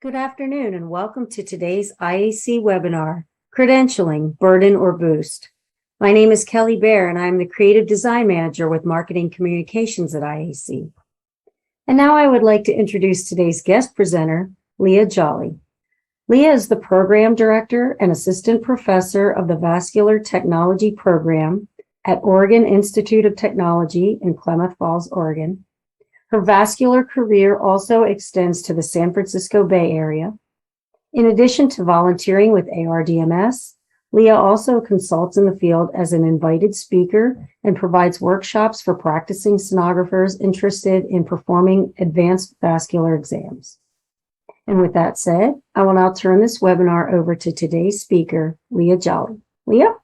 Good afternoon and welcome to today's IAC webinar, Credentialing, Burden or Boost. My name is Kelly Bear and I'm the Creative Design Manager with Marketing Communications at IAC. And now I would like to introduce today's guest presenter, Leah Jolly. Leah is the Program Director and Assistant Professor of the Vascular Technology Program at Oregon Institute of Technology in Klamath Falls, Oregon. Her vascular career also extends to the San Francisco Bay Area. In addition to volunteering with ARDMS, Leah also consults in the field as an invited speaker and provides workshops for practicing sonographers interested in performing advanced vascular exams. And with that said, I will now turn this webinar over to today's speaker, Leah Jolly. Leah?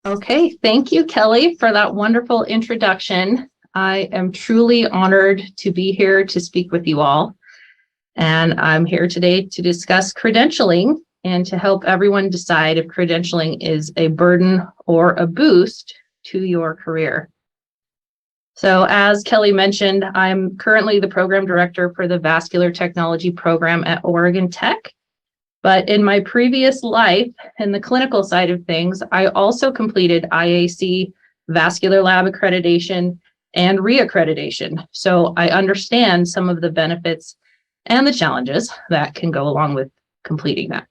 Okay, thank you, Kelly, for that wonderful introduction. I am truly honored to be here to speak with you all. And I'm here today to discuss credentialing and to help everyone decide if credentialing is a burden or a boost to your career. So as Kelly mentioned, I'm currently the program director for the Vascular Technology program at Oregon Tech. But in my previous life, in the clinical side of things, I also completed IAC Vascular Lab Accreditation and reaccreditation. So I understand some of the benefits and the challenges that can go along with completing that.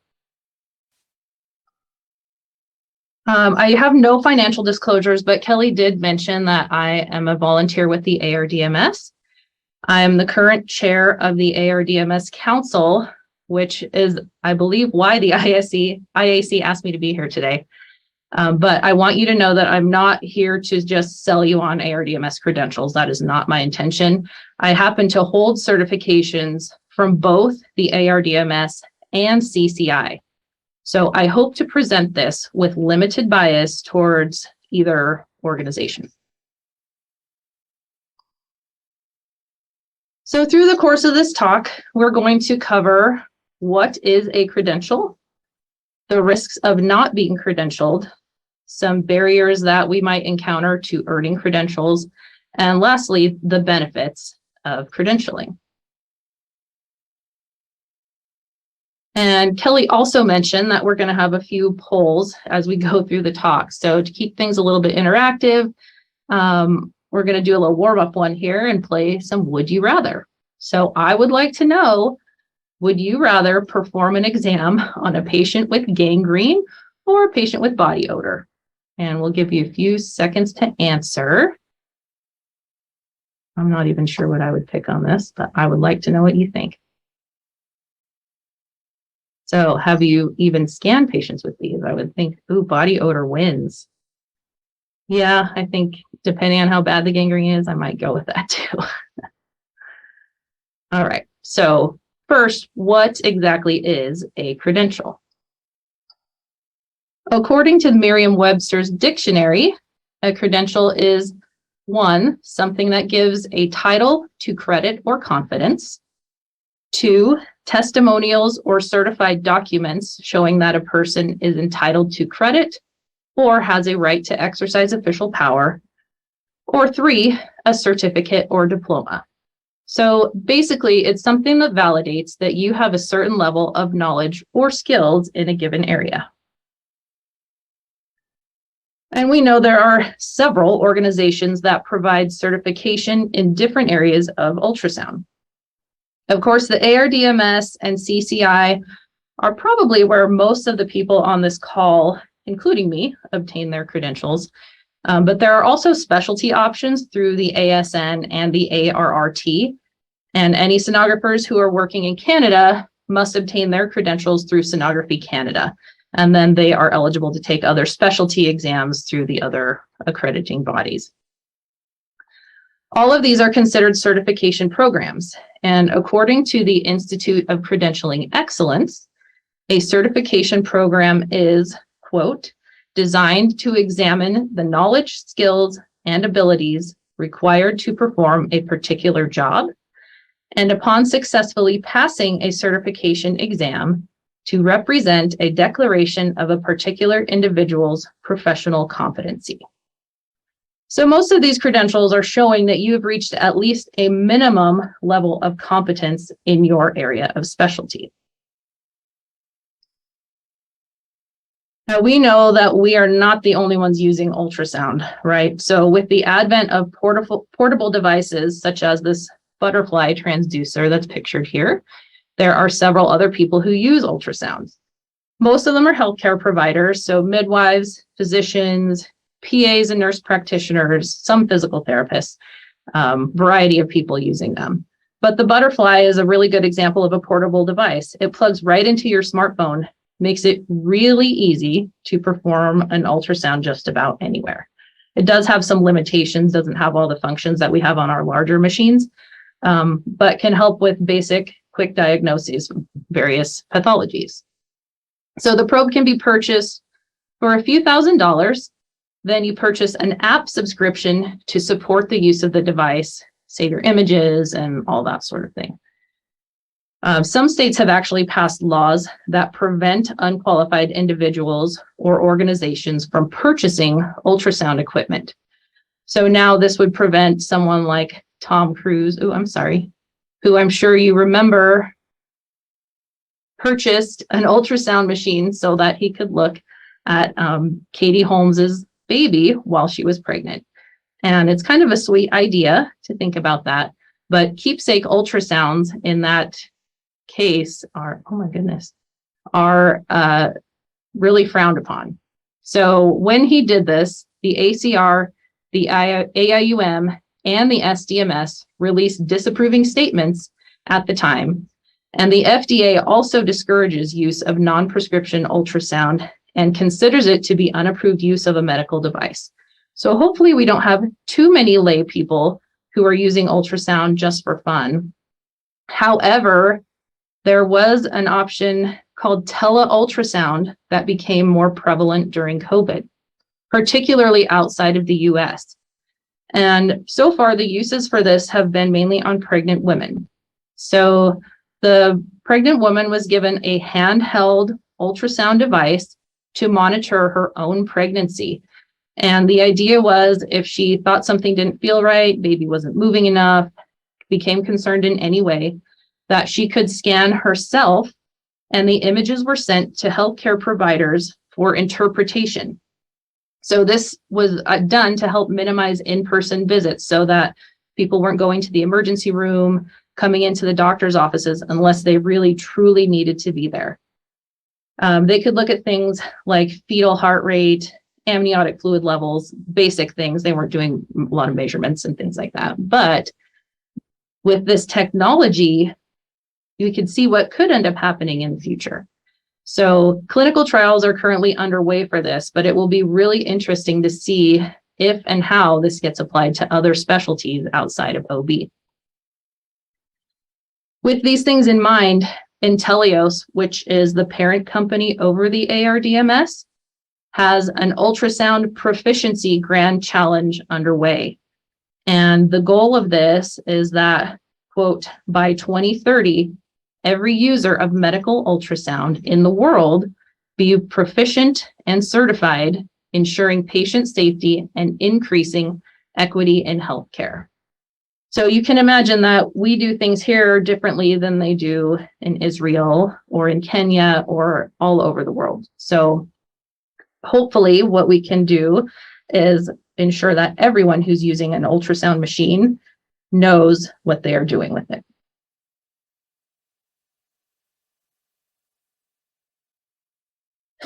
I have no financial disclosures, but Kelly did mention that I am a volunteer with the ARDMS. I'm the current chair of the ARDMS Council, which is, I believe, why the IAC asked me to be here today. But I want you to know that I'm not here to just sell you on ARDMS credentials. That is not my intention. I happen to hold certifications from both the ARDMS and CCI. So I hope to present this with limited bias towards either organization. So through the course of this talk, we're going to cover what is a credential, the risks of not being credentialed, some barriers that we might encounter to earning credentials, and lastly, the benefits of credentialing. And Kelly also mentioned that we're going to have a few polls as we go through the talk. So to keep things a little bit interactive, we're going to do a little warm-up one here and play some Would You Rather. So I would like to know, would you rather perform an exam on a patient with gangrene or a patient with body odor? And we'll give you a few seconds to answer. I'm not even sure what I would pick on this, but I would like to know what you think. So have you even scanned patients with these? I would think, ooh, body odor wins. Yeah, I think depending on how bad the gangrene is, I might go with that too. All right, so first, what exactly is a credential? According to Merriam-Webster's dictionary, a credential is 1, something that gives a title to credit or confidence. 2, testimonials or certified documents showing that a person is entitled to credit or has a right to exercise official power. Or 3, a certificate or diploma. So basically, it's something that validates that you have a certain level of knowledge or skills in a given area. And we know there are several organizations that provide certification in different areas of ultrasound. Of course, the ARDMS and CCI are probably where most of the people on this call, including me, obtain their credentials. But there are also specialty options through the ASN and the ARRT. And any sonographers who are working in Canada must obtain their credentials through Sonography Canada. And then they are eligible to take other specialty exams through the other accrediting bodies. All of these are considered certification programs. And according to the Institute of Credentialing Excellence, a certification program is, quote, designed to examine the knowledge, skills, and abilities required to perform a particular job, and upon successfully passing a certification exam, to represent a declaration of a particular individual's professional competency. So most of these credentials are showing that you have reached at least a minimum level of competence in your area of specialty. Now, we know that we are not the only ones using ultrasound, right? So with the advent of portable devices, such as this butterfly transducer that's pictured here, there are several other people who use ultrasounds. Most of them are healthcare providers, so midwives, physicians, PAs and nurse practitioners, some physical therapists, variety of people using them. But the butterfly is a really good example of a portable device. It plugs right into your smartphone, makes it really easy to perform an ultrasound just about anywhere. It does have some limitations, doesn't have all the functions that we have on our larger machines, but can help with basic, quick diagnoses of various pathologies. So the probe can be purchased for a few $1,000s. Then you purchase an app subscription to support the use of the device, save your images and all that sort of thing. Some states have actually passed laws that prevent unqualified individuals or organizations from purchasing ultrasound equipment. So now this would prevent someone like Tom Cruise, who I'm sure you remember purchased an ultrasound machine so that he could look at Katie Holmes's baby while she was pregnant. And it's kind of a sweet idea to think about that, but keepsake ultrasounds in that case are really frowned upon. So when he did this, the ACR, the AIUM, and the SDMS released disapproving statements at the time. And the FDA also discourages use of non-prescription ultrasound and considers it to be unapproved use of a medical device. So hopefully we don't have too many lay people who are using ultrasound just for fun. However, there was an option called teleultrasound that became more prevalent during COVID, particularly outside of the US. And so far, the uses for this have been mainly on pregnant women. So the pregnant woman was given a handheld ultrasound device to monitor her own pregnancy. And the idea was if she thought something didn't feel right, baby wasn't moving enough, became concerned in any way, that she could scan herself, and the images were sent to healthcare providers for interpretation. So this was done to help minimize in-person visits so that people weren't going to the emergency room, coming into the doctor's offices unless they really truly needed to be there. They could look at things like fetal heart rate, amniotic fluid levels, basic things. They weren't doing a lot of measurements and things like that. But with this technology, you can see what could end up happening in the future. So clinical trials are currently underway for this, but it will be really interesting to see if and how this gets applied to other specialties outside of OB. With these things in mind, Intelios, which is the parent company over the ARDMS, has an ultrasound proficiency grand challenge underway. And the goal of this is that, quote, by 2030, every user of medical ultrasound in the world be proficient and certified, ensuring patient safety and increasing equity in healthcare. So you can imagine that we do things here differently than they do in Israel or in Kenya or all over the world. So hopefully what we can do is ensure that everyone who's using an ultrasound machine knows what they are doing with it.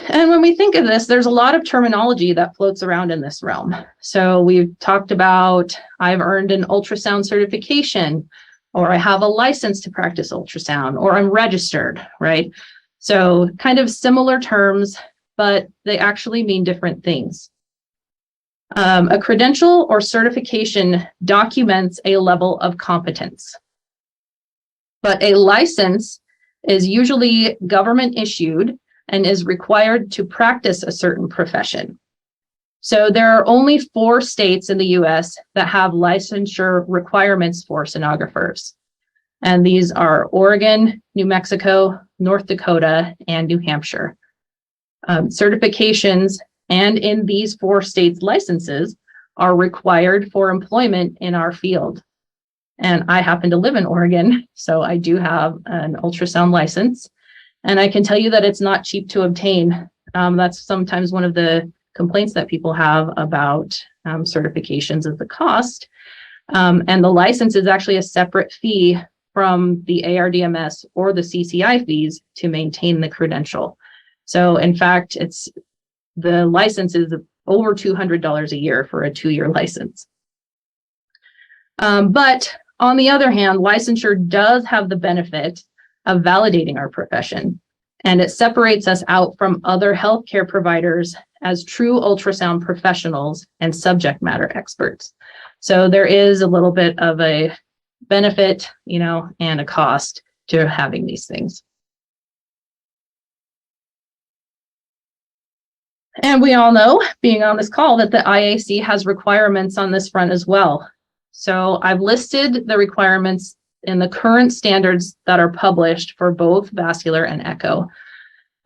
And when we think of this, there's a lot of terminology that floats around in this realm. So we've talked about, I've earned an ultrasound certification, or I have a license to practice ultrasound, or I'm registered, right? So kind of similar terms, but they actually mean different things. A credential or certification documents a level of competence, but a license is usually government issued and is required to practice a certain profession. So there are only 4 states in the US that have licensure requirements for sonographers. And these are Oregon, New Mexico, North Dakota, and New Hampshire. Certifications and in these 4 states' licenses are required for employment in our field. And I happen to live in Oregon, so I do have an ultrasound license. And I can tell you that it's not cheap to obtain. That's sometimes one of the complaints that people have about certifications of the cost. And the license is actually a separate fee from the ARDMS or the CCI fees to maintain the credential. So in fact, the license is over $200 a year for a 2-year license. But on the other hand, licensure does have the benefit of validating our profession, and it separates us out from other healthcare providers as true ultrasound professionals and subject matter experts. So there is a little bit of a benefit, and a cost to having these things. And we all know, being on this call, that the IAC has requirements on this front as well. So I've listed the requirements in the current standards that are published for both vascular and echo.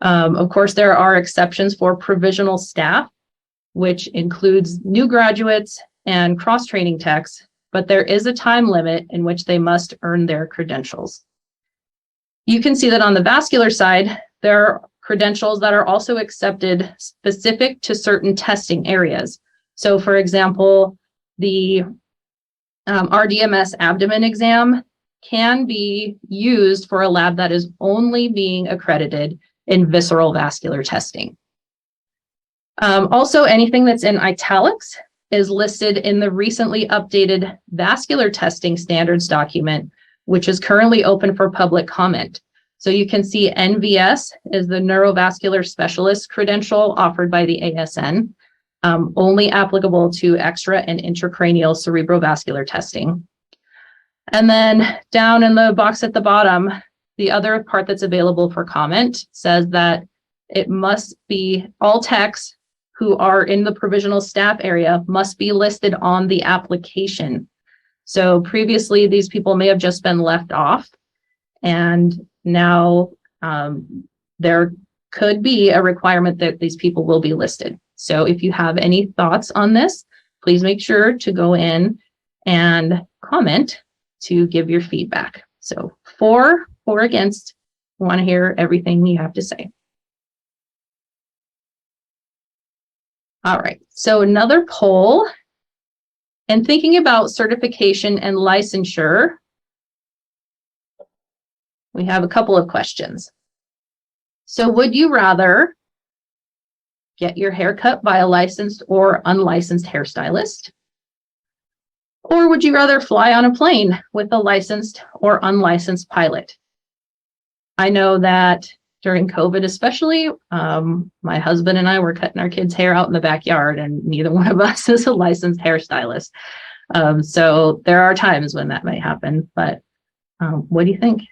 Of course, there are exceptions for provisional staff, which includes new graduates and cross-training techs, but there is a time limit in which they must earn their credentials. You can see that on the vascular side, there are credentials that are also accepted specific to certain testing areas. So for example, the RDMS abdomen exam can be used for a lab that is only being accredited in visceral vascular testing. Also, anything that's in italics is listed in the recently updated vascular testing standards document, which is currently open for public comment. So you can see NVS is the neurovascular specialist credential offered by the ASN, only applicable to extra and intracranial cerebrovascular testing. And then down in the box at the bottom, the other part that's available for comment says that it must be all techs who are in the provisional staff area must be listed on the application. So previously, these people may have just been left off, and now there could be a requirement that these people will be listed. So if you have any thoughts on this, please make sure to go in and comment to give your feedback. So for or against, I want to hear everything you have to say. All right, so another poll, and thinking about certification and licensure, we have a couple of questions. So would you rather get your hair cut by a licensed or unlicensed hairstylist? Or would you rather fly on a plane with a licensed or unlicensed pilot? I know that during COVID especially, my husband and I were cutting our kids' hair out in the backyard, and neither one of us is a licensed hairstylist. So there are times when that may happen, but what do you think?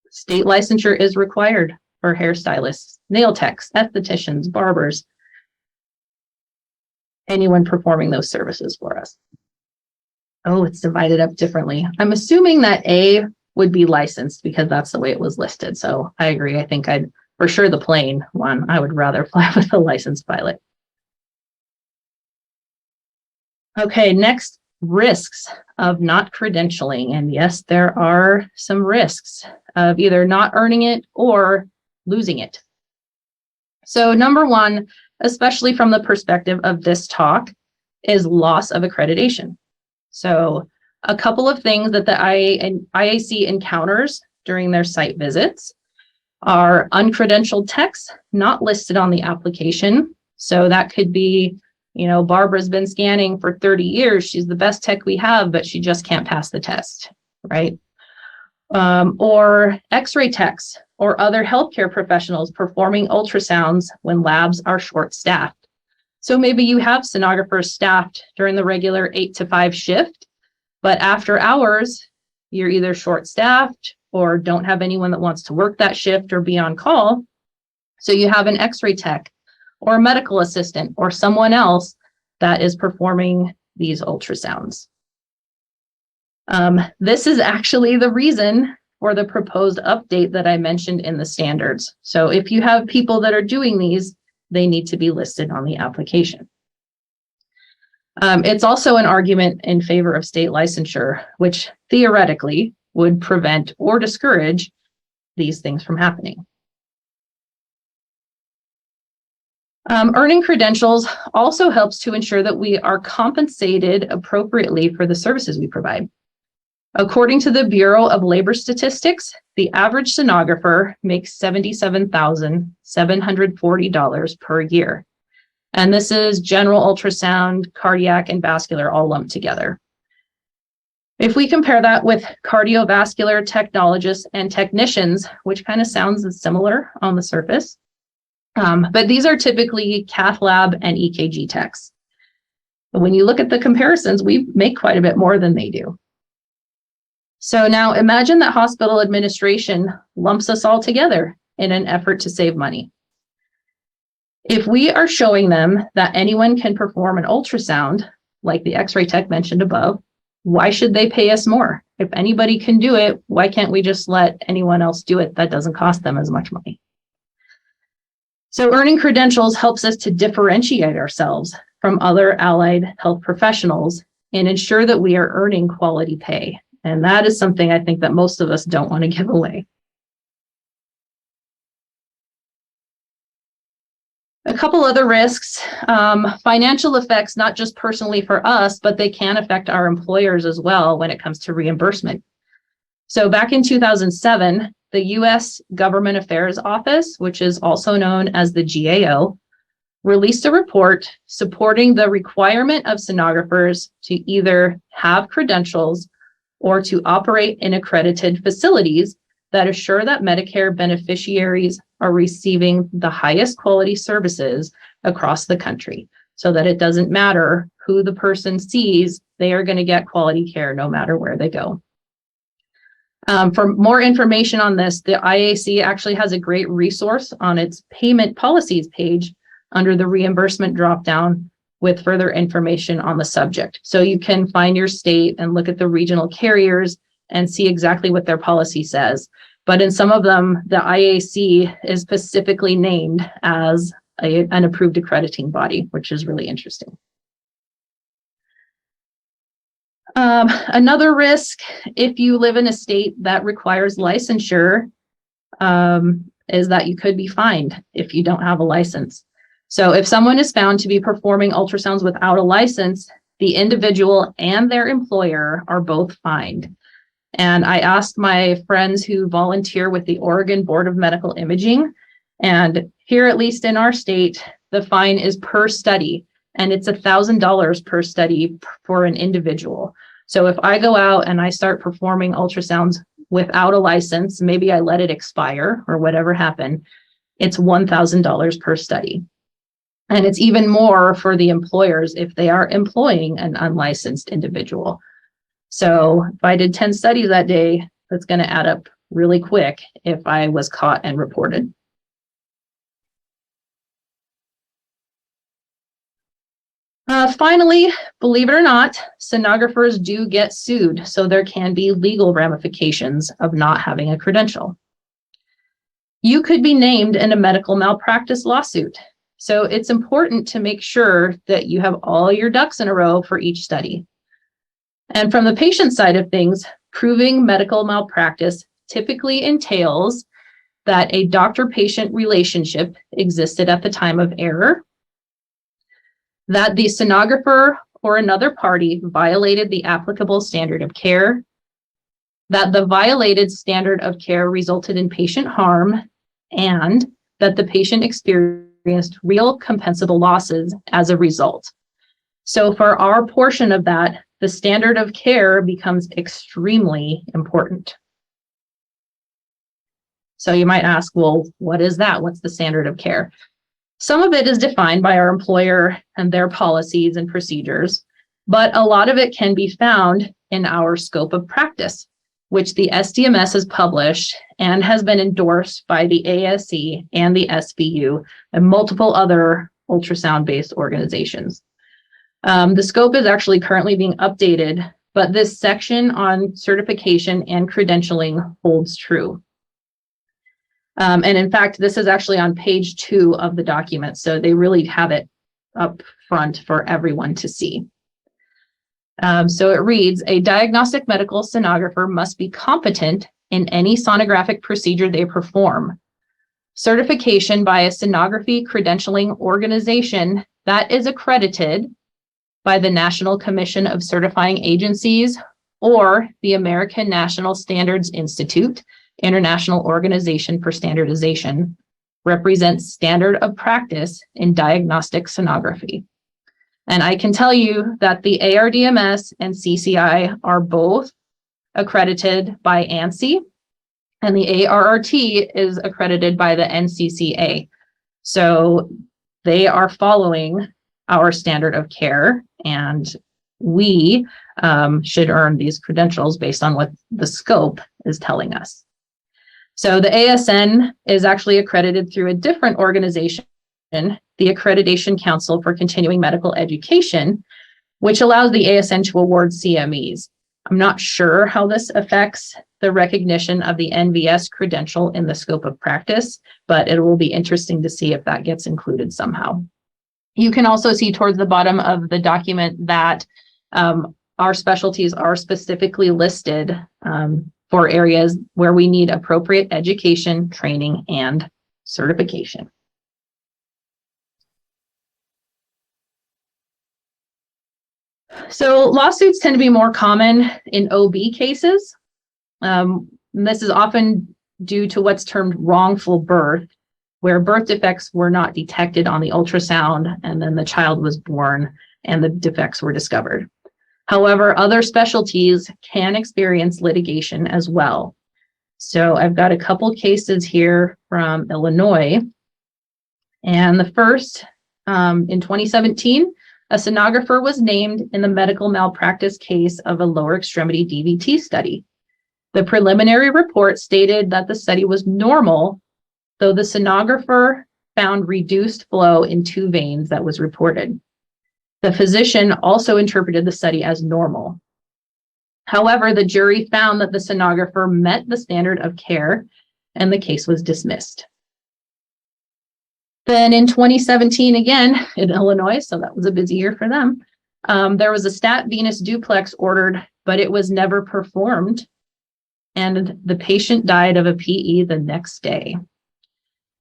State licensure is required for hairstylists, nail techs, estheticians, barbers, anyone performing those services for us. Oh, it's divided up differently. I'm assuming that A would be licensed because that's the way it was listed. So I agree. I think for sure the plane one, I would rather fly with a licensed pilot. Okay, next, risks of not credentialing. And yes, there are some risks of either not earning it or losing it. So number one, especially from the perspective of this talk, is loss of accreditation. So a couple of things that the IAC encounters during their site visits are uncredentialed techs not listed on the application. So that could be, Barbara's been scanning for 30 years. She's the best tech we have, but she just can't pass the test, right? Or X-ray techs or other healthcare professionals performing ultrasounds when labs are short-staffed. So maybe you have sonographers staffed during the regular 8 to 5 shift, but after hours, you're either short-staffed or don't have anyone that wants to work that shift or be on call. So you have an X-ray tech or a medical assistant or someone else that is performing these ultrasounds. This is actually the reason for the proposed update that I mentioned in the standards. So if you have people that are doing these, they need to be listed on the application. It's also an argument in favor of state licensure, which theoretically would prevent or discourage these things from happening. Earning credentials also helps to ensure that we are compensated appropriately for the services we provide. According to the Bureau of Labor Statistics, the average sonographer makes $77,740 per year. And this is general ultrasound, cardiac, and vascular all lumped together. If we compare that with cardiovascular technologists and technicians, which kind of sounds similar on the surface, but these are typically cath lab and EKG techs. But when you look at the comparisons, we make quite a bit more than they do. So now imagine that hospital administration lumps us all together in an effort to save money. If we are showing them that anyone can perform an ultrasound, like the X-ray tech mentioned above, why should they pay us more? If anybody can do it, why can't we just let anyone else do it? That doesn't cost them as much money. So earning credentials helps us to differentiate ourselves from other allied health professionals and ensure that we are earning quality pay. And that is something I think that most of us don't want to give away. A couple other risks, financial effects, not just personally for us, but they can affect our employers as well when it comes to reimbursement. So back in 2007, the U.S. Government Affairs Office, which is also known as the GAO, released a report supporting the requirement of sonographers to either have credentials or to operate in accredited facilities that assure that Medicare beneficiaries are receiving the highest quality services across the country, so that it doesn't matter who the person sees, they are going to get quality care no matter where they go. For more information on this, the IAC actually has a great resource on its payment policies page under the reimbursement dropdown with further information on the subject. So you can find your state and look at the regional carriers and see exactly what their policy says. But in some of them, the IAC is specifically named as an approved accrediting body, which is really interesting. Another risk, if you live in a state that requires licensure, is that you could be fined if you don't have a license. So if someone is found to be performing ultrasounds without a license, the individual and their employer are both fined. And I asked my friends who volunteer with the Oregon Board of Medical Imaging, and here, at least in our state, the fine is per study, and it's $1,000 per study for an individual. So if I go out and I start performing ultrasounds without a license, maybe I let it expire or whatever happened, it's $1,000 per study. And it's even more for the employers if they are employing an unlicensed individual. So if I did 10 studies that day, that's going to add up really quick if I was caught and reported. Finally, believe it or not, sonographers do get sued, so there can be legal ramifications of not having a credential. You could be named in a medical malpractice lawsuit. So it's important to make sure that you have all your ducks in a row for each study. And from the patient side of things, proving medical malpractice typically entails that a doctor-patient relationship existed at the time of error, that the sonographer or another party violated the applicable standard of care, that the violated standard of care resulted in patient harm, and that the patient experienced real compensable losses as a result. So for our portion of that, the standard of care becomes extremely important. So you might ask, well, what is that? What's the standard of care? Some of it is defined by our employer and their policies and procedures, but a lot of it can be found in our scope of practice, which the SDMS has published and has been endorsed by the ASC and the SVU and multiple other ultrasound-based organizations. The scope is actually currently being updated, but this section on certification and credentialing holds true. And in fact, this is actually on page 2 of the document, so they really have it up front for everyone to see. So it reads, a diagnostic medical sonographer must be competent in any sonographic procedure they perform. Certification by a sonography credentialing organization that is accredited by the National Commission of Certifying Agencies or the American National Standards Institute, International Organization for Standardization, represents standard of practice in diagnostic sonography. And I can tell you that the ARDMS and CCI are both accredited by ANSI, and the ARRT is accredited by the NCCA. So they are following our standard of care, and we should earn these credentials based on what the scope is telling us. So the ASN is actually accredited through a different organization, the Accreditation Council for Continuing Medical Education, which allows the ASN to award CMEs. I'm not sure how this affects the recognition of the NVS credential in the scope of practice, but it will be interesting to see if that gets included somehow. You can also see towards the bottom of the document that our specialties are specifically listed for areas where we need appropriate education, training, and certification. So lawsuits tend to be more common in OB cases. This is often due to what's termed wrongful birth, where birth defects were not detected on the ultrasound, and then the child was born and the defects were discovered. However, other specialties can experience litigation as well. So I've got a couple cases here from Illinois. And the first, in 2017, a sonographer was named in the medical malpractice case of a lower extremity DVT study. The preliminary report stated that the study was normal, though the sonographer found reduced flow in 2 veins that was reported. The physician also interpreted the study as normal. However, the jury found that the sonographer met the standard of care and the case was dismissed. Then in 2017, again, in Illinois, so that was a busy year for them, there was a stat venous duplex ordered, but it was never performed. And the patient died of a PE the next day.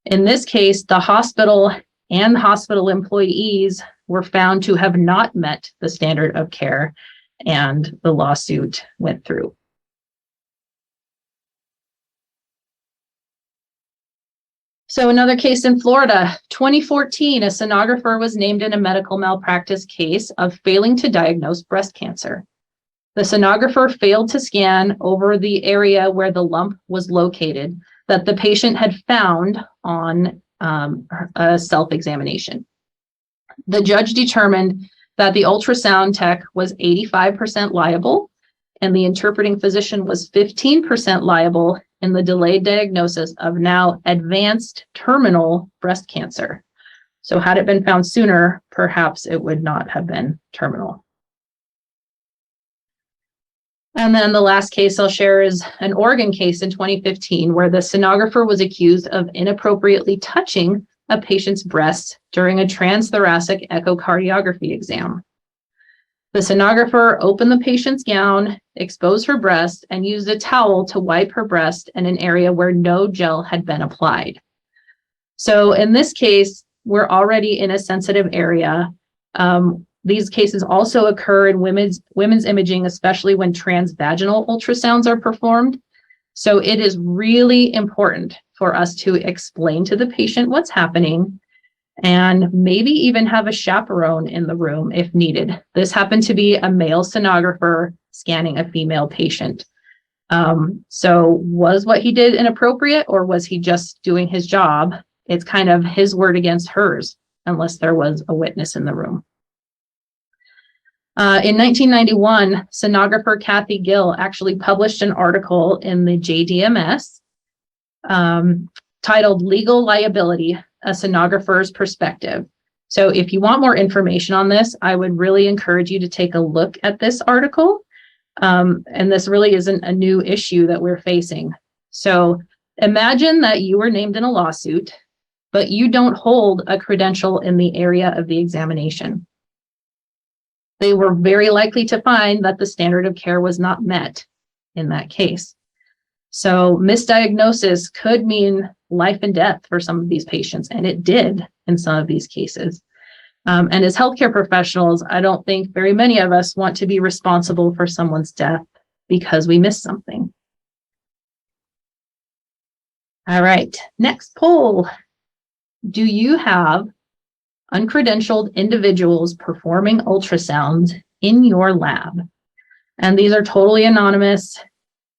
In this case, the hospital and hospital employees were found to have not met the standard of care, and the lawsuit went through. So another case in Florida, 2014, a sonographer was named in a medical malpractice case of failing to diagnose breast cancer. The sonographer failed to scan over the area where the lump was located that the patient had found on a self-examination. The judge determined that the ultrasound tech was 85% liable and the interpreting physician was 15% liable in the delayed diagnosis of now advanced terminal breast cancer. So had it been found sooner, perhaps it would not have been terminal. And then the last case I'll share is an Oregon case in 2015 where the sonographer was accused of inappropriately touching a patient's breast during a transthoracic echocardiography exam. The sonographer opened the patient's gown, exposed her breast, and used a towel to wipe her breast in an area where no gel had been applied. So in this case, we're already in a sensitive area. These cases also occur in women's imaging, especially when transvaginal ultrasounds are performed. So it is really important for us to explain to the patient what's happening and maybe even have a chaperone in the room if needed. This happened to be a male sonographer scanning a female patient. So was what he did inappropriate, or was he just doing his job? It's kind of his word against hers, unless there was a witness in the room. In 1991, sonographer Kathy Gill actually published an article in the JDMS titled Legal Liability, a Sonographer's Perspective. So if you want more information on this, I would really encourage you to take a look at this article. And this really isn't a new issue that we're facing. So imagine that you were named in a lawsuit, but you don't hold a credential in the area of the examination. they were very likely to find that the standard of care was not met in that case. So misdiagnosis could mean life and death for some of these patients, and it did in some of these cases. And as healthcare professionals, I don't think very many of us want to be responsible for someone's death because we missed something. All right, next poll. Do you have uncredentialed individuals performing ultrasounds in your lab? And these are totally anonymous.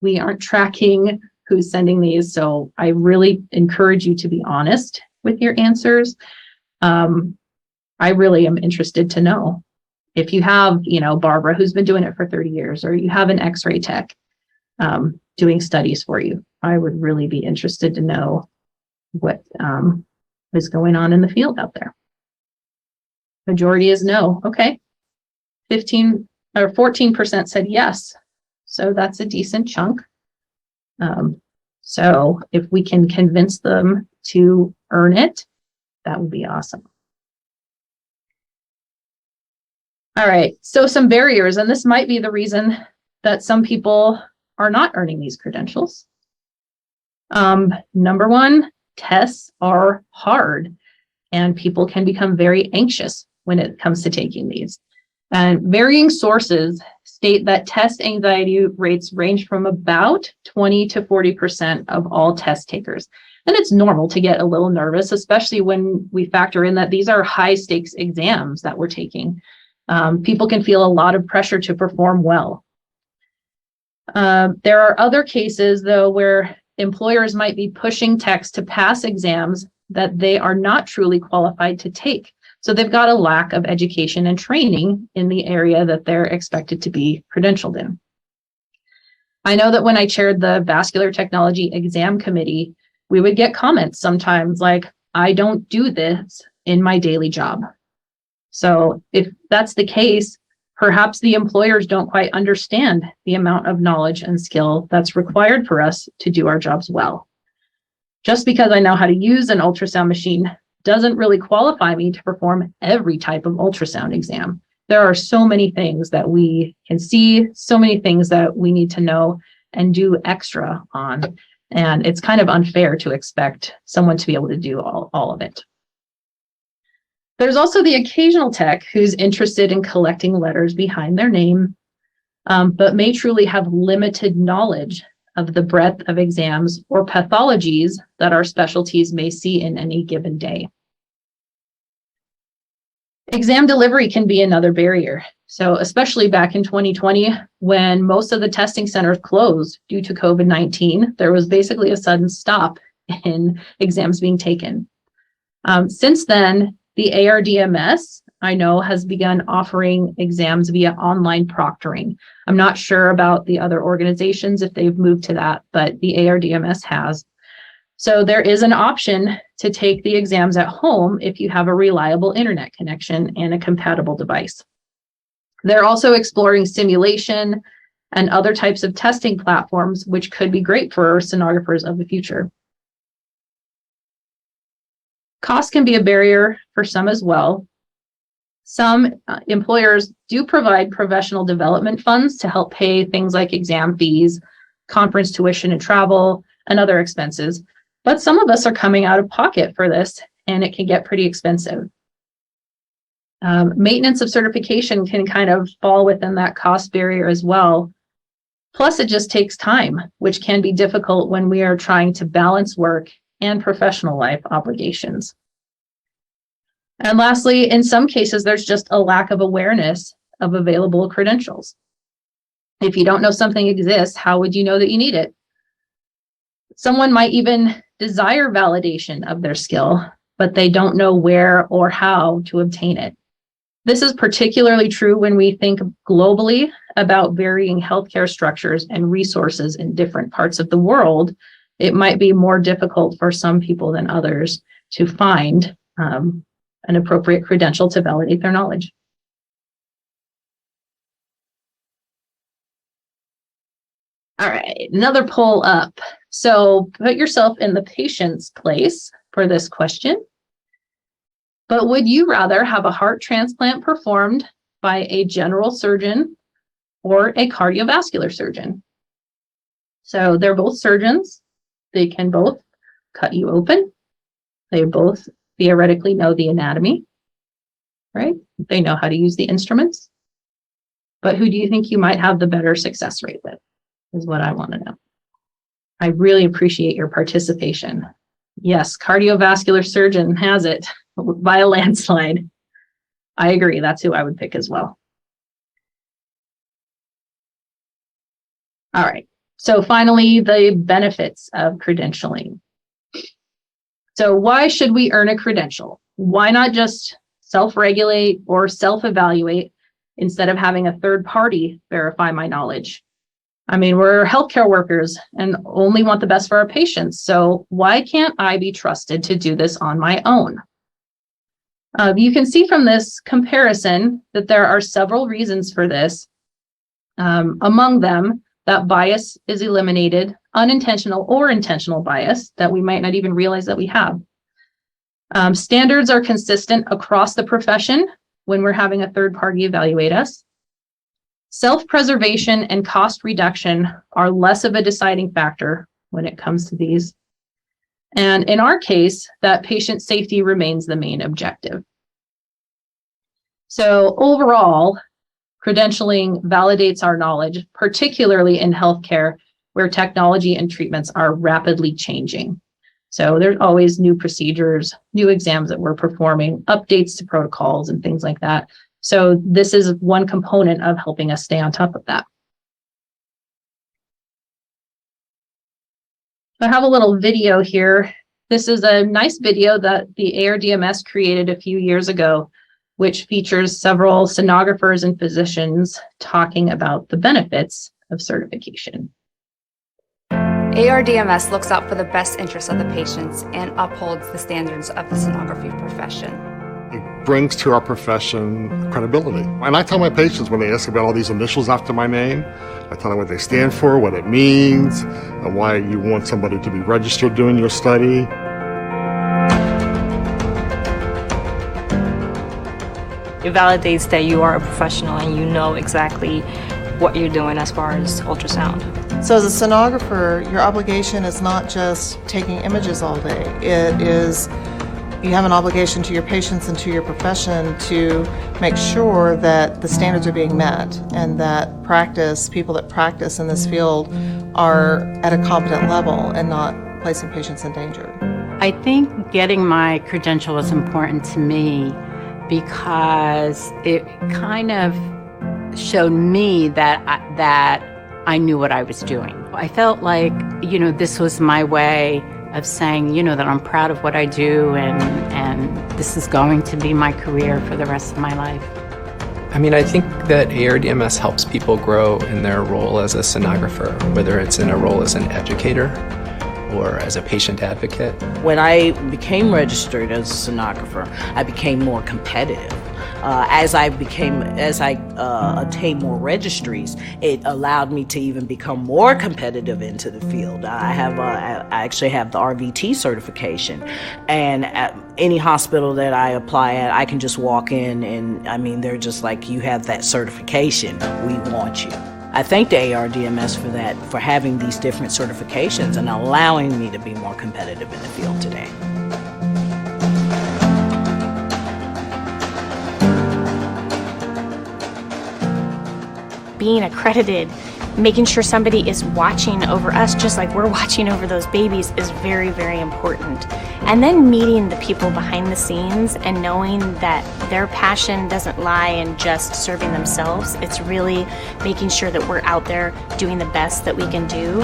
We aren't tracking who's sending these, so I really encourage you to be honest with your answers. I really am interested to know if you have, Barbara, who's been doing it for 30 years, or you have an X-ray tech doing studies for you. I would really be interested to know what is going on in the field out there. Majority is no. Okay. 14% said yes. So that's a decent chunk. So if we can convince them to earn it, that would be awesome. All right, so some barriers, and this might be the reason that some people are not earning these credentials. Number one, tests are hard, and people can become very anxious when it comes to taking these. And varying sources state that test anxiety rates range from about 20 to 40% of all test takers. And it's normal to get a little nervous, especially when we factor in that these are high stakes exams that we're taking. People can feel a lot of pressure to perform well. There are other cases, though, where employers might be pushing techs to pass exams that they are not truly qualified to take. So they've got a lack of education and training in the area that they're expected to be credentialed in. I know that when I chaired the vascular technology exam committee, we would get comments sometimes like, I don't do this in my daily job. So if that's the case, perhaps the employers don't quite understand the amount of knowledge and skill that's required for us to do our jobs well. Just because I know how to use an ultrasound machine doesn't really qualify me to perform every type of ultrasound exam. There are so many things that we can see, so many things that we need to know and do extra on. And it's kind of unfair to expect someone to be able to do all of it. There's also the occasional tech who's interested in collecting letters behind their name, but may truly have limited knowledge of the breadth of exams or pathologies that our specialties may see in any given day. Exam delivery can be another barrier. So especially back in 2020, when most of the testing centers closed due to COVID-19, there was basically a sudden stop in exams being taken. Since then, the ARDMS, I know, has begun offering exams via online proctoring. I'm not sure about the other organizations if they've moved to that, but the ARDMS has. So there is an option to take the exams at home if you have a reliable internet connection and a compatible device. They're also exploring simulation and other types of testing platforms, which could be great for sonographers of the future. Cost can be a barrier for some as well. Some employers do provide professional development funds to help pay things like exam fees, conference tuition and travel, and other expenses. But some of us are coming out of pocket for this, and it can get pretty expensive. Maintenance of certification can kind of fall within that cost barrier as well. Plus, it just takes time, which can be difficult when we are trying to balance work and professional life obligations. And lastly, in some cases, there's just a lack of awareness of available credentials. If you don't know something exists, how would you know that you need it? Someone might even desire validation of their skill, but they don't know where or how to obtain it. This is particularly true when we think globally about varying healthcare structures and resources in different parts of the world. It might be more difficult for some people than others to find an appropriate credential to validate their knowledge. All right, another poll up. So put yourself in the patient's place for this question. But would you rather have a heart transplant performed by a general surgeon or a cardiovascular surgeon. So they're both surgeons. They can both cut you open. They both theoretically know the anatomy, right? They know how to use the instruments. But who do you think you might have the better success rate with, is what I want to know. I really appreciate your participation. Yes, cardiovascular surgeon has it by a landslide. I agree. That's who I would pick as well. All right. So finally, the benefits of credentialing. So why should we earn a credential? Why not just self-regulate or self-evaluate instead of having a third party verify my knowledge? I mean, we're healthcare workers and only want the best for our patients. So why can't I be trusted to do this on my own? You can see from this comparison that there are several reasons for this. Among them, that bias is eliminated, unintentional or intentional bias that we might not even realize that we have. Standards are consistent across the profession when we're having a third party evaluate us. Self-preservation and cost reduction are less of a deciding factor when it comes to these. And in our case, that patient safety remains the main objective. So overall, credentialing validates our knowledge, particularly in healthcare, where technology and treatments are rapidly changing. So there's always new procedures, new exams that we're performing, updates to protocols and things like that. So this is one component of helping us stay on top of that. I have a little video here. This is a nice video that the ARDMS created a few years ago, which features several sonographers and physicians talking about the benefits of certification. ARDMS looks out for the best interests of the patients and upholds the standards of the sonography profession. It brings to our profession credibility. And I tell my patients when they ask about all these initials after my name, I tell them what they stand for, what it means, and why you want somebody to be registered doing your study. It validates that you are a professional and you know exactly what you're doing as far as ultrasound. So as a sonographer, your obligation is not just taking images all day. It is, you have an obligation to your patients and to your profession to make sure that the standards are being met and that people that practice in this field are at a competent level and not placing patients in danger. I think getting my credential was important to me because it kind of showed me that I knew what I was doing. I felt like, this was my way of saying, that I'm proud of what I do and this is going to be my career for the rest of my life. I mean, I think that ARDMS helps people grow in their role as a sonographer, whether it's in a role as an educator or as a patient advocate. When I became registered as a sonographer, I became more competitive. As I attained more registries, it allowed me to even become more competitive into the field. I actually have the RVT certification, and at any hospital that I apply at, I can just walk in and they're just like, you have that certification, we want you. I thank the ARDMS for that, for having these different certifications and allowing me to be more competitive in the field today. Being accredited, making sure somebody is watching over us just like we're watching over those babies is very, very important. And then meeting the people behind the scenes and knowing that their passion doesn't lie in just serving themselves. It's really making sure that we're out there doing the best that we can do.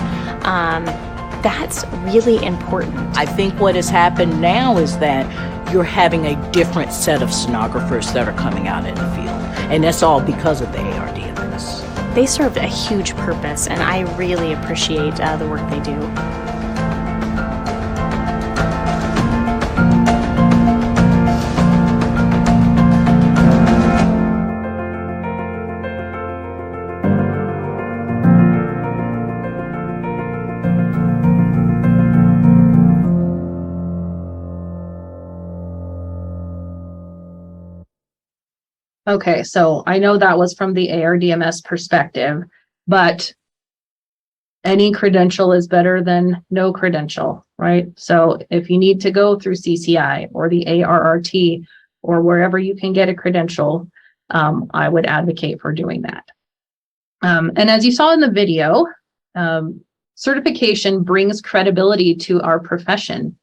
That's really important. I think what has happened now is that you're having a different set of sonographers that are coming out in the field. And that's all because of the ARDMS. They serve a huge purpose, and I really appreciate the work they do. Okay, so I know that was from the ARDMS perspective, but any credential is better than no credential, right? So if you need to go through CCI or the ARRT or wherever you can get a credential, I would advocate for doing that. And as you saw in the video, certification brings credibility to our profession.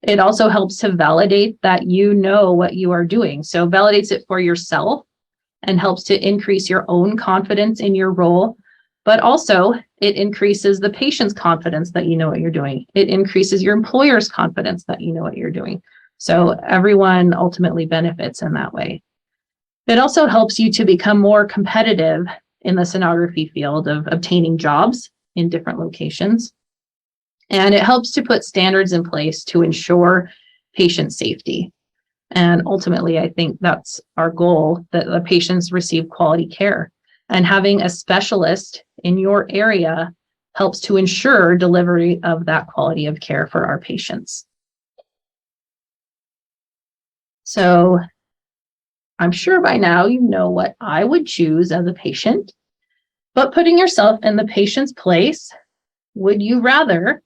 It also helps to validate that you know what you are doing. So validates it for yourself and helps to increase your own confidence in your role. But also it increases the patient's confidence that you know what you're doing. It increases your employer's confidence that you know what you're doing. So everyone ultimately benefits in that way. It also helps you to become more competitive in the sonography field of obtaining jobs in different locations. And it helps to put standards in place to ensure patient safety. And ultimately, I think that's our goal, that the patients receive quality care. And having a specialist in your area helps to ensure delivery of that quality of care for our patients. So I'm sure by now you know what I would choose as a patient, but putting yourself in the patient's place, would you rather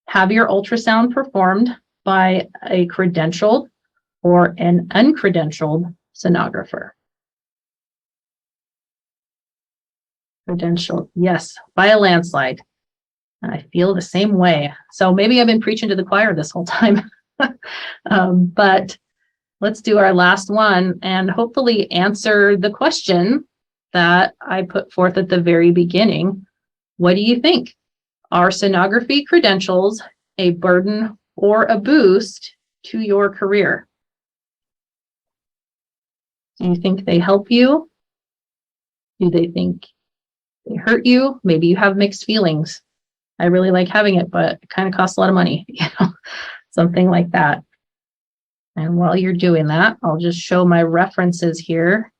have your ultrasound performed by a credentialed or an uncredentialed sonographer? Credentialed, yes, by a landslide. I feel the same way. So maybe I've been preaching to the choir this whole time. But let's do our last one and hopefully answer the question that I put forth at the very beginning. What do you think? Are sonography credentials a burden or a boost to your career? Do you think they help you? Do they think they hurt you? Maybe you have mixed feelings. I really like having it, but it kind of costs a lot of money, something like that. And while you're doing that, I'll just show my references here.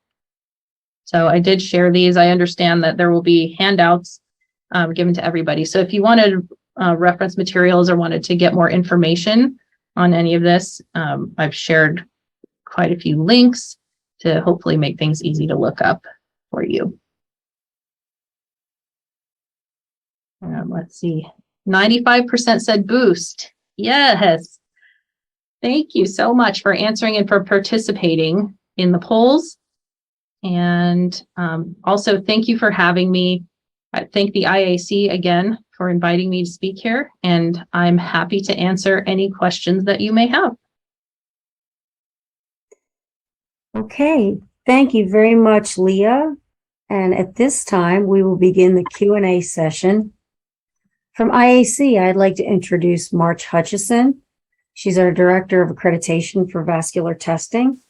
So I did share these. I understand that there will be handouts given to everybody. So if you wanted reference materials or wanted to get more information on any of this, I've shared quite a few links to hopefully make things easy to look up for you. Let's see, 95% said boost. Yes. Thank you so much for answering and for participating in the polls. And also thank you for having me. I thank the IAC again for inviting me to speak here, and I'm happy to answer any questions that you may have. Okay, thank you very much, Leah. And at this time, we will begin the Q&A session. From IAC, I'd like to introduce March Hutchison. She's our Director of Accreditation for Vascular Testing.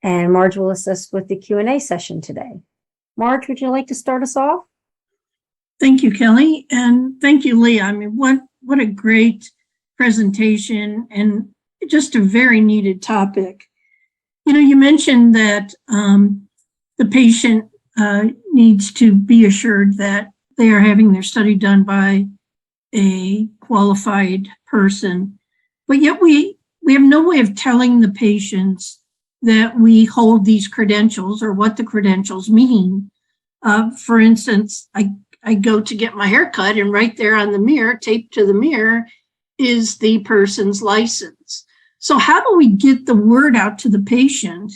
And Marge will assist with the Q&A session today. Marge, would you like to start us off? Thank you, Kelly, and thank you, Leah. I mean, what a great presentation and just a very needed topic. You know, you mentioned that the patient needs to be assured that they are having their study done by a qualified person, but yet we have no way of telling the patients that we hold these credentials or what the credentials mean. For instance, I go to get my hair cut, and right there on the mirror, taped to the mirror, is the person's license. So how do we get the word out to the patient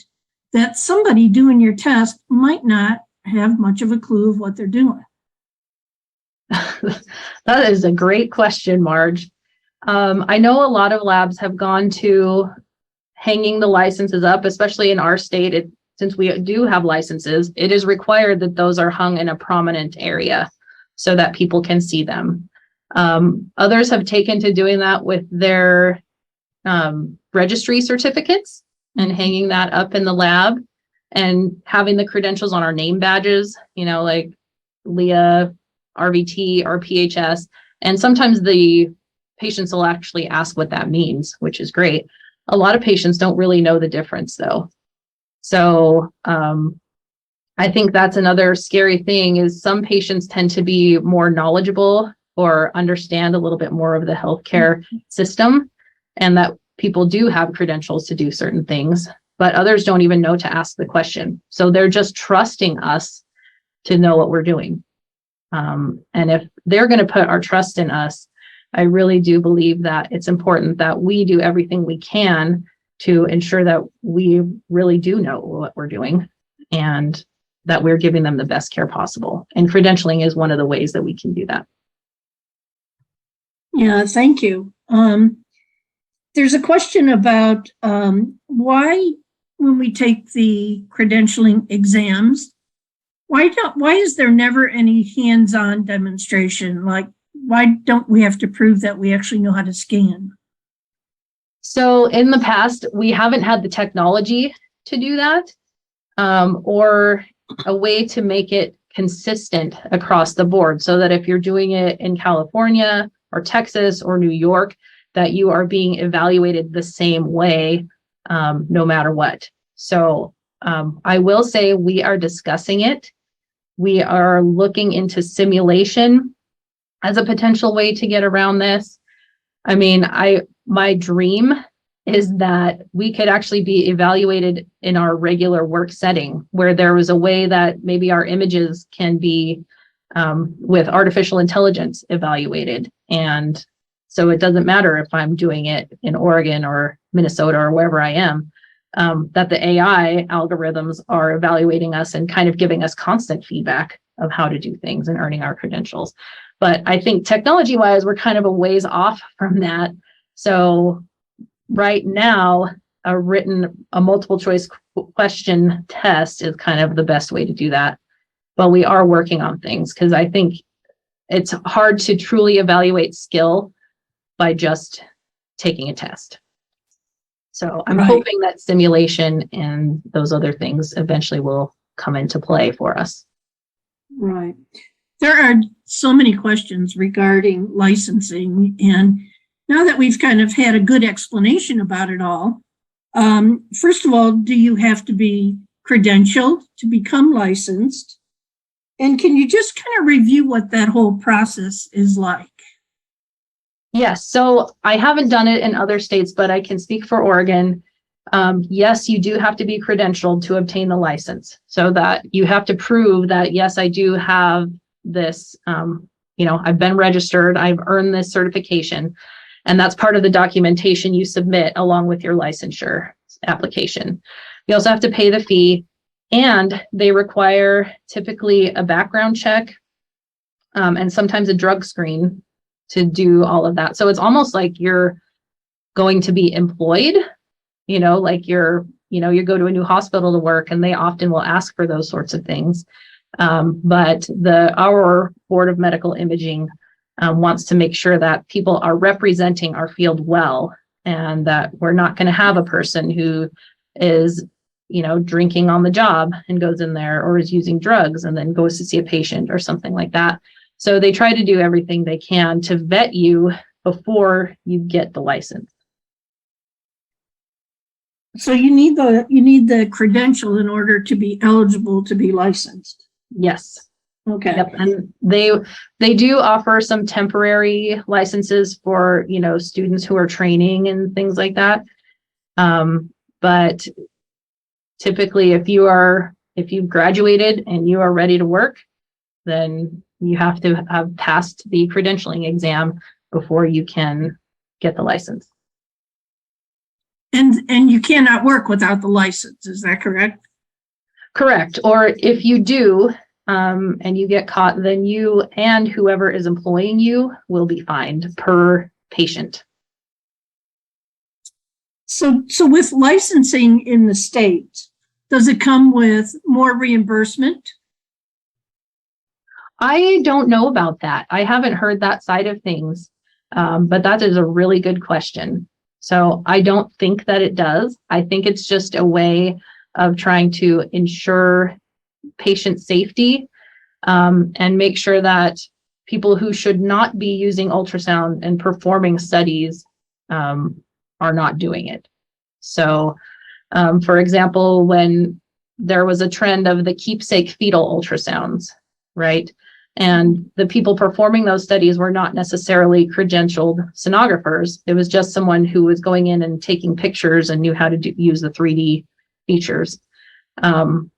that somebody doing your test might not have much of a clue of what they're doing? That is a great question, Marge. I know a lot of labs have gone to hanging the licenses up, especially in our state. Since we do have licenses, it is required that those are hung in a prominent area so that people can see them. Others have taken to doing that with their registry certificates and hanging that up in the lab and having the credentials on our name badges, like Leah, RVT, RPhS. And sometimes the patients will actually ask what that means, which is great. A lot of patients don't really know the difference though. So I think that's another scary thing is some patients tend to be more knowledgeable or understand a little bit more of the healthcare system, and that people do have credentials to do certain things. but others don't even know to ask the question. So they're just trusting us to know what we're doing. And if they're going to put our trust in us, I really do believe that it's important that we do everything we can to ensure that we really do know what we're doing and that we're giving them the best care possible. And credentialing is one of the ways that we can do that. Yeah, thank you. There's a question about why, when we take the credentialing exams, why is there never any hands-on demonstration? Like, why don't we have to prove that we actually know how to scan? So in the past, we haven't had the technology to do that, or a way to make it consistent across the board, so that if you're doing it in California or Texas or New York, that you are being evaluated the same way, no matter what. So I will say we are discussing it. We are looking into simulation as a potential way to get around this. I mean, my dream is that we could actually be evaluated in our regular work setting, where there was a way that maybe our images can be with artificial intelligence evaluated. And so it doesn't matter if I'm doing it in Oregon or Minnesota or wherever I am, that the AI algorithms are evaluating us and kind of giving us constant feedback of how to do things and earning our credentials. But I think technology-wise, we're kind of a ways off from that. So right now, a multiple choice question test is kind of the best way to do that. But we are working on things, because I think it's hard to truly evaluate skill by just taking a test. So I'm hoping that simulation and those other things eventually will come into play for us. Right. There are so many questions regarding licensing, and now that we've kind of had a good explanation about it all, first of all, do you have to be credentialed to become licensed? And can you just kind of review what that whole process is like? Yes, so I haven't done it in other states, but I can speak for Oregon. Yes, you do have to be credentialed to obtain the license, so that you have to prove that, yes, I do have this, I've been registered, I've earned this certification, and that's part of the documentation you submit along with your licensure application. You also have to pay the fee, and they require typically a background check and sometimes a drug screen to do all of that. So it's almost like you're going to be employed, like you go to a new hospital to work, and they often will ask for those sorts of things. But our Board of Medical Imaging wants to make sure that people are representing our field well, and that we're not going to have a person who is, drinking on the job and goes in there, or is using drugs and then goes to see a patient or something like that. So they try to do everything they can to vet you before you get the license. So you need the credential in order to be eligible to be licensed. Yes. Okay. Yep. And they do offer some temporary licenses for, students who are training and things like that. But typically, if you've graduated and you are ready to work, then you have to have passed the credentialing exam before you can get the license. And you cannot work without the license, is that correct? Correct. Or if you do, and you get caught, then you and whoever is employing you will be fined per patient. So with licensing in the state, does it come with more reimbursement? I don't know about that. I haven't heard that side of things, but that is a really good question. So I don't think that it does. I think it's just a way of trying to ensure patient safety, and make sure that people who should not be using ultrasound and performing studies are not doing it. So, for example, when there was a trend of the keepsake fetal ultrasounds, right? And the people performing those studies were not necessarily credentialed sonographers. It was just someone who was going in and taking pictures and knew how to use the 3D features. The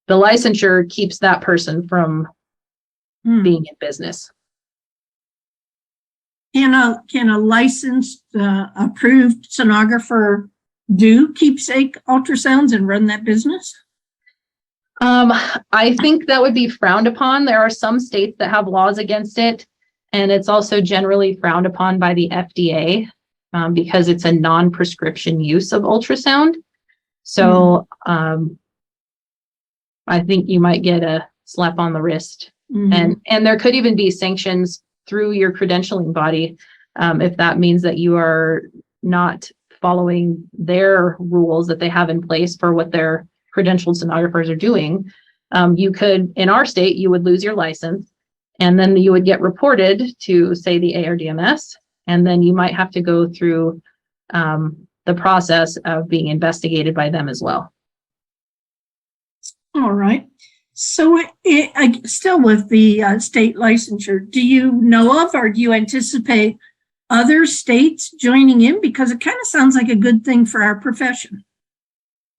licensure keeps that person from being in business. Can a licensed, approved sonographer do keepsake ultrasounds and run that business? I think that would be frowned upon. There are some states that have laws against it, and it's also generally frowned upon by the FDA because it's a non-prescription use of ultrasound. So I think you might get a slap on the wrist. And there could even be sanctions through your credentialing body if that means that you are not following their rules that they have in place for what their credentialed sonographers are doing. You could, in our state, you would lose your license, and then you would get reported to, say, the ARDMS, and then you might have to go through the process of being investigated by them as well. All right. So still with the state licensure, do you know of or do you anticipate other states joining in? Because it kind of sounds like a good thing for our profession.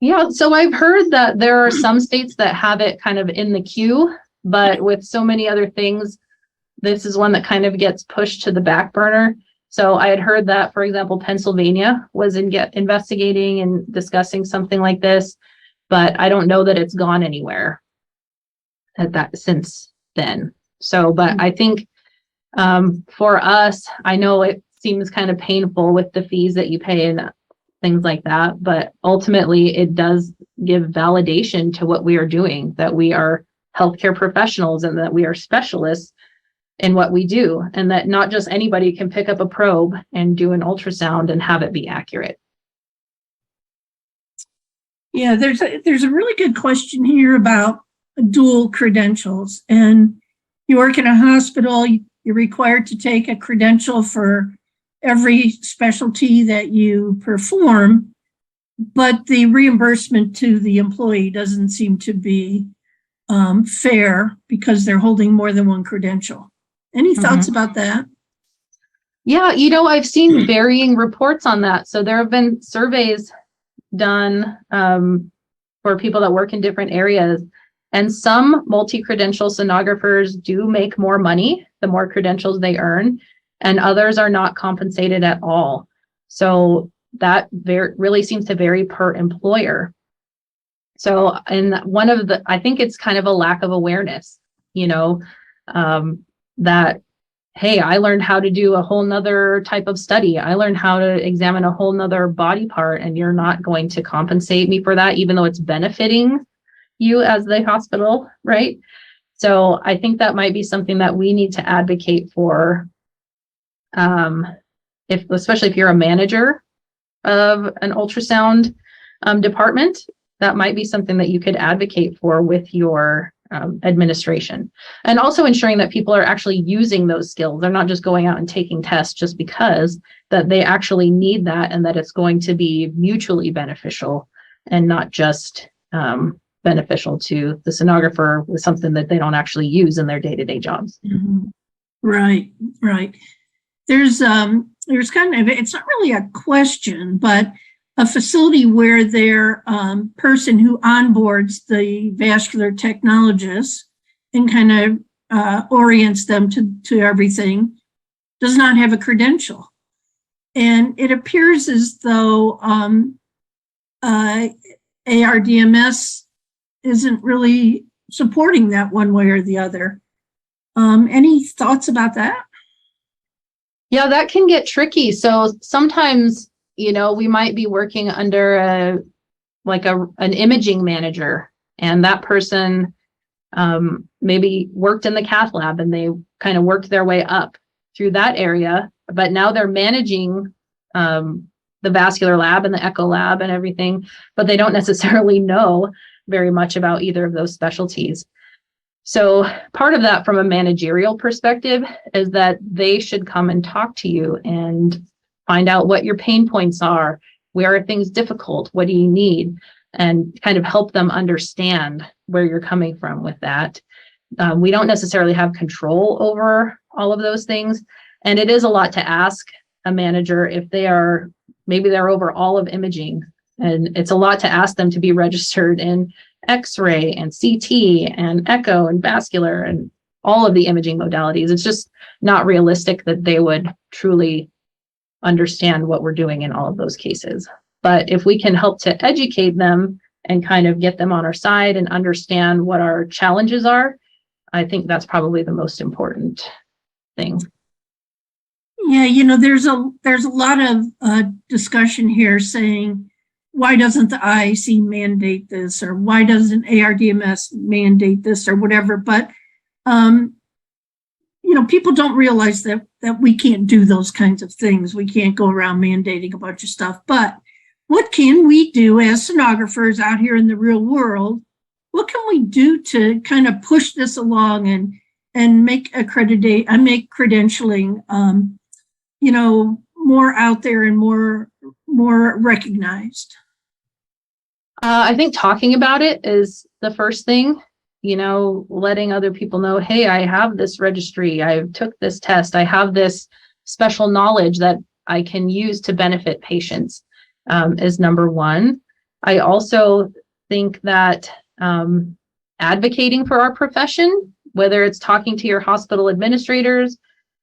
Yeah, so I've heard that there are some states that have it kind of in the queue, but with so many other things, this is one that kind of gets pushed to the back burner. So I had heard that, for example, Pennsylvania was investigating and discussing something like this, but I don't know that it's gone anywhere at that since then. So, but I think for us, I know it seems kind of painful with the fees that you pay and things like that, but ultimately it does give validation to what we are doing, that we are healthcare professionals and that we are specialists in what we do, and that not just anybody can pick up a probe and do an ultrasound and have it be accurate. Yeah, there's a really good question here about dual credentials. And you work in a hospital, you're required to take a credential for every specialty that you perform, but the reimbursement to the employee doesn't seem to be fair because they're holding more than one credential. Any thoughts about that? Yeah, you know, I've seen varying reports on that. So there have been surveys done for people that work in different areas, and some multi-credential sonographers do make more money the more credentials they earn, and others are not compensated at all. So that really seems to vary per employer. So, and I think it's kind of a lack of awareness, you know, that, hey, I learned how to do a whole nother type of study. I learned how to examine a whole nother body part, and you're not going to compensate me for that, even though it's benefiting you as the hospital, right? So I think that might be something that we need to advocate for. Especially if you're a manager of an ultrasound department, that might be something that you could advocate for with your administration, and also ensuring that people are actually using those skills. They're not just going out and taking tests just because, that they actually need that, and that it's going to be mutually beneficial and not just beneficial to the sonographer with something that they don't actually use in their day-to-day jobs. Right. There's kind of, it's not really a question, but a facility where their person who onboards the vascular technologist and kind of orients them to everything does not have a credential. And it appears as though ARDMS isn't really supporting that one way or the other. Any thoughts about that? Yeah, that can get tricky. So sometimes, you know, we might be working under an imaging manager, and that person maybe worked in the cath lab, and they kind of worked their way up through that area, but now they're managing the vascular lab and the echo lab and everything, but they don't necessarily know very much about either of those specialties. So part of that from a managerial perspective is that they should come and talk to you and find out what your pain points are, where are things difficult, what do you need, and kind of help them understand where you're coming from with that. We don't necessarily have control over all of those things, and it is a lot to ask a manager if maybe they're over all of imaging And it's a lot to ask them to be registered in X-ray and CT and echo and vascular and all of the imaging modalities. It's just not realistic that they would truly understand what we're doing in all of those cases. But if we can help to educate them and kind of get them on our side and understand what our challenges are, I think that's probably the most important thing. Yeah, there's a lot of discussion here saying, why doesn't the IAC mandate this, or why doesn't ARDMS mandate this, or whatever? But people don't realize that we can't do those kinds of things. We can't go around mandating a bunch of stuff. But what can we do as sonographers out here in the real world? What can we do to kind of push this along and make credentialing, more out there and more recognized? I think talking about it is the first thing. Letting other people know, hey, I have this registry, I took this test, I have this special knowledge that I can use to benefit patients, is number one. I also think that advocating for our profession, whether it's talking to your hospital administrators,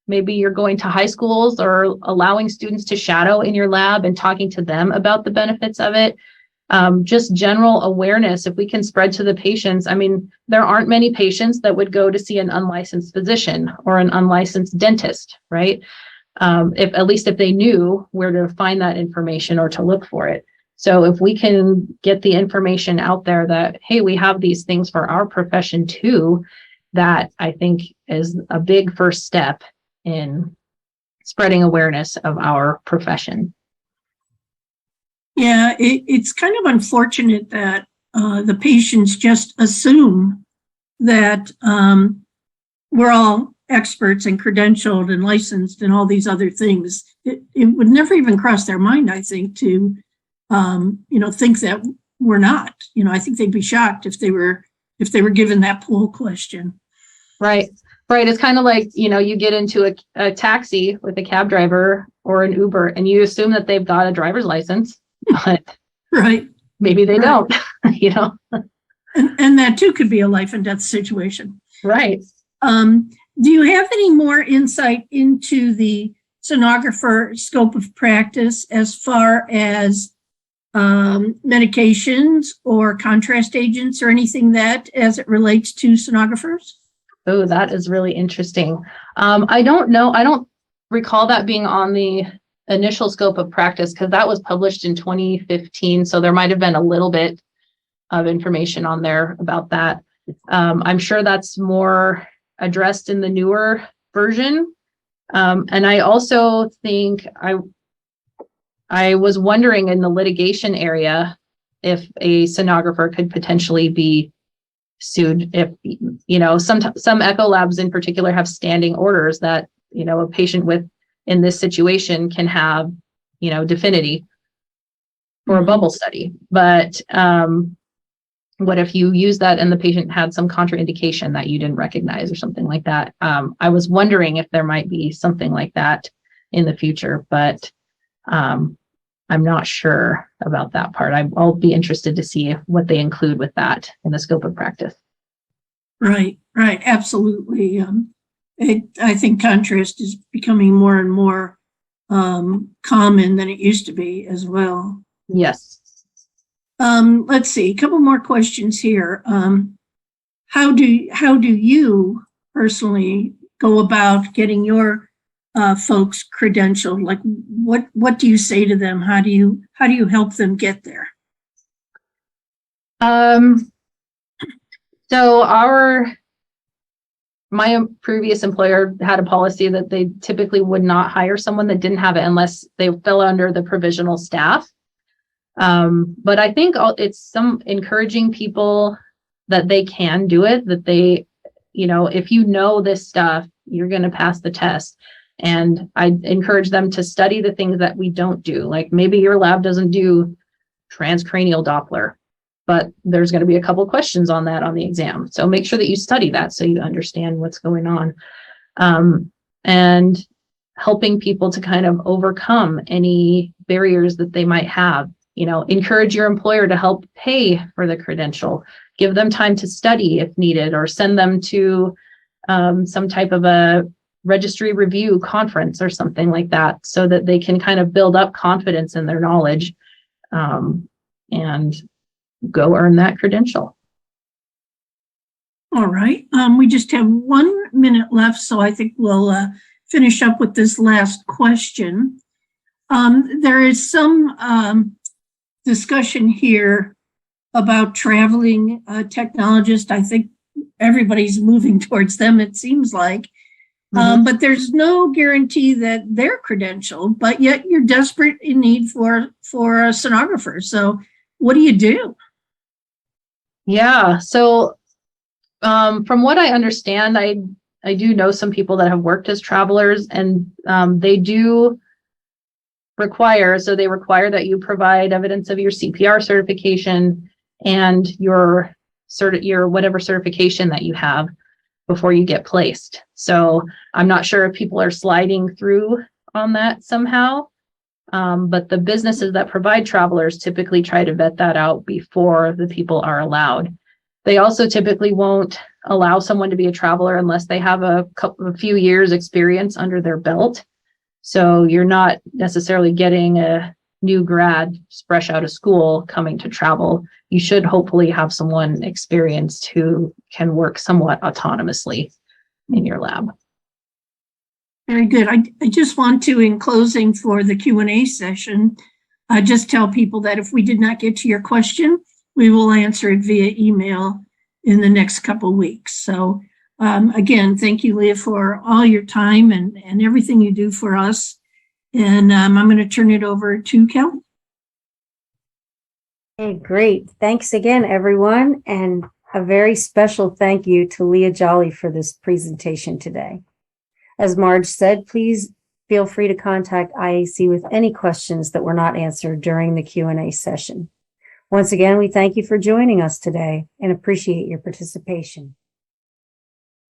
maybe you're going to high schools or allowing students to shadow in your lab and talking to them about the benefits of it. Just general awareness, if we can spread to the patients. I mean, there aren't many patients that would go to see an unlicensed physician or an unlicensed dentist, right? At least if they knew where to find that information or to look for it. So if we can get the information out there that, hey, we have these things for our profession too, that I think is a big first step in spreading awareness of our profession. Yeah, it's kind of unfortunate that the patients just assume that we're all experts and credentialed and licensed and all these other things. It would never even cross their mind, I think, to think that we're not. I think they'd be shocked if they were given that poll question. Right. It's kind of like, you get into a taxi with a cab driver or an Uber and you assume that they've got a driver's license. But right, maybe they don't, And that too could be a life and death situation. Right. Do you have any more insight into the sonographer scope of practice as far as medications or contrast agents or anything that as it relates to sonographers? Oh, that is really interesting. I don't know. I don't recall that being on the initial scope of practice because that was published in 2015. So there might have been a little bit of information on there about that. I'm sure that's more addressed in the newer version. And I also think I was wondering in the litigation area if a sonographer could potentially be sued if, some echo labs in particular have standing orders that, a patient in this situation can have, DEFINITY for a bubble study. But what if you use that and the patient had some contraindication that you didn't recognize or something like that? I was wondering if there might be something like that in the future, but I'm not sure about that part. I'll be interested to see what they include with that in the scope of practice. Right, absolutely. I think contrast is becoming more and more common than it used to be as well. Yes. Let's see, a couple more questions here. How do you personally go about getting your folks credentialed? Like, what do you say to them? How do you help them get there? So my previous employer had a policy that they typically would not hire someone that didn't have it unless they fell under the provisional staff. But I think it's some encouraging people that they can do it, that they, if you know this stuff, you're going to pass the test. And I encourage them to study the things that we don't do. Like maybe your lab doesn't do transcranial Doppler, but there's going to be a couple questions on that on the exam. So make sure that you study that so you understand what's going on. And helping people to kind of overcome any barriers that they might have encourage your employer to help pay for the credential, give them time to study if needed, or send them to some type of a registry review conference or something like that, so that they can kind of build up confidence in their knowledge and go earn that credential. All right. We just have 1 minute left, so I think we'll finish up with this last question. There is some discussion here about traveling technologists. I think everybody's moving towards them, it seems like. But there's no guarantee that they're credentialed, but yet you're desperate in need for a sonographer. So what do you do? Yeah. So from what I understand, I do know some people that have worked as travelers, and they do require that you provide evidence of your CPR certification and your whatever certification that you have before you get placed. So I'm not sure if people are sliding through on that somehow, but the businesses that provide travelers typically try to vet that out before the people are allowed. They also typically won't allow someone to be a traveler unless they have a few years experience under their belt. So you're not necessarily getting a new grad fresh out of school coming to travel. You should hopefully have someone experienced who can work somewhat autonomously in your lab. Very good. I just want to, in closing for the Q&A session, just tell people that if we did not get to your question, we will answer it via email in the next couple of weeks. So again, thank you, Leah, for all your time and everything you do for us. And I'm going to turn it over to Kelly. Hey, great. Thanks again, everyone. And a very special thank you to Leah Jolly for this presentation today. As Marge said, please feel free to contact IAC with any questions that were not answered during the Q&A session. Once again, we thank you for joining us today and appreciate your participation.